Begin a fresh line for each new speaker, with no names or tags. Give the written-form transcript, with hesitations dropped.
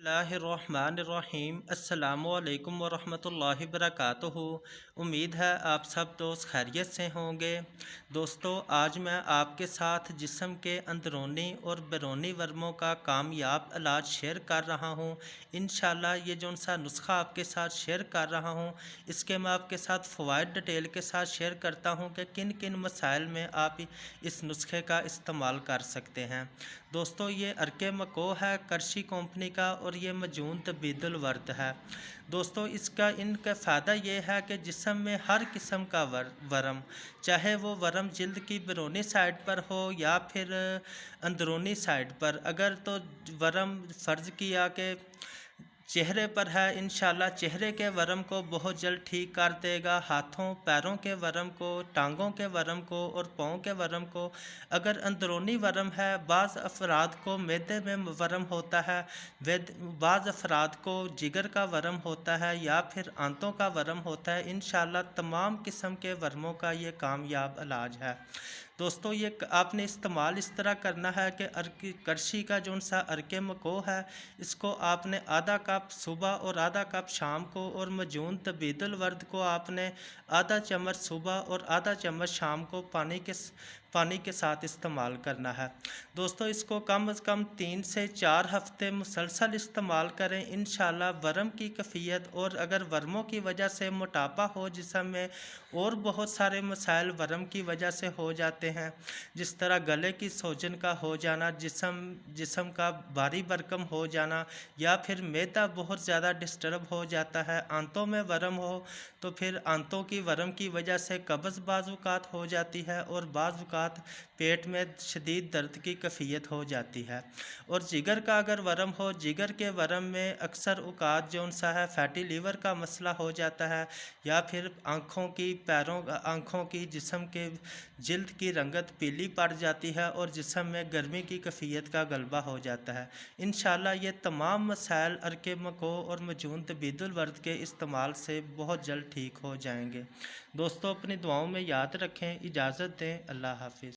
बिस्मिल्लाहिर्रहमानिर्रहीम अस्सलामुअलैकुम वरहमतुल्लाहि वबरकातुहू। उम्मीद है आप सब दोस्त खैरियत से होंगे। दोस्तों, आज मैं आपके साथ जिस्म के अंदरूनी और बैरूनी वर्मों का कामयाब इलाज शेयर कर रहा हूँ। इंशाल्लाह ये जौन सा नुस्खा आपके साथ शेयर कर रहा हूँ, इसके मैं आपके साथ फ़वाइद डिटेल के साथ शेयर करता हूँ कि किन किन मसाइल में आप इस नुस्खे का इस्तेमाल कर सकते हैं। दोस्तों, ये अर्के मको है करशी कंपनी का और ये मजून तबीदुल वर्द है। दोस्तों, इनका फ़ायदा ये है कि जिस्म में हर किस्म का वरम, चाहे वो वरम जिल्द की बैरूनी साइड पर हो या फिर अंदरूनी साइड पर, अगर तो वरम फ़र्ज़ किया कि चेहरे पर है, इंशाल्लाह चेहरे के वरम को बहुत जल्द ठीक कर देगा। हाथों पैरों के वरम को, टांगों के वरम को और पाँव के वरम को। अगर अंदरूनी वरम है, बाज़ अफराद को मैदे में वरम होता है, बाज़ अफराद को जिगर का वरम होता है या फिर आंतों का वरम होता है। इंशाल्लाह तमाम किस्म के वरमों का ये कामयाब इलाज है। दोस्तों, ये आपने इस्तेमाल इस तरह करना है कि करशी का जौन सा अर्के मको है, इसको आपने आधा कप सुबह और आधा कप शाम को, और मजून तबीदुल वर्द को आपने आधा चम्मच सुबह और आधा चम्मच शाम को पानी के साथ इस्तेमाल करना है। दोस्तों, इसको कम अज़ कम 3 से 4 हफ़्ते मुसलसल इस्तेमाल करें। इंशाल्लाह वरम की कैफ़ियत, और अगर वरमों की वजह से मोटापा हो जिस्म में, और बहुत सारे मसाइल वरम की वजह से हो जाते हैं, जिस तरह गले की सोजन का हो जाना, जिस्म का भारी भरकम हो जाना, या फिर मैदा बहुत ज़्यादा डिस्टर्ब हो जाता है, आंतों में वरम हो तो फिर आंतों की वरम की वजह से कब्ज़ बाज़ हो जाती है, और बाज़ पेट में शदीद दर्द की कैफ़ियत हो जाती है। और जिगर का अगर वरम हो, जिगर के वरम में अक्सर औक़ात जौन सा है फैटी लीवर का मसला हो जाता है, या फिर आँखों की जिस्म के जिल्द की रंगत पीली पड़ जाती है और जिस्म में गर्मी की कैफ़ियत का गलबा हो जाता है। इंशाल्लाह ये तमाम मसाइल अर्के मको और मजून तबीदुल वर्द के इस्तेमाल से बहुत जल्द ठीक हो जाएंगे। दोस्तों, अपनी दुआओं में याद रखें। इजाज़त दें। अल्लाह हाफ़िज़।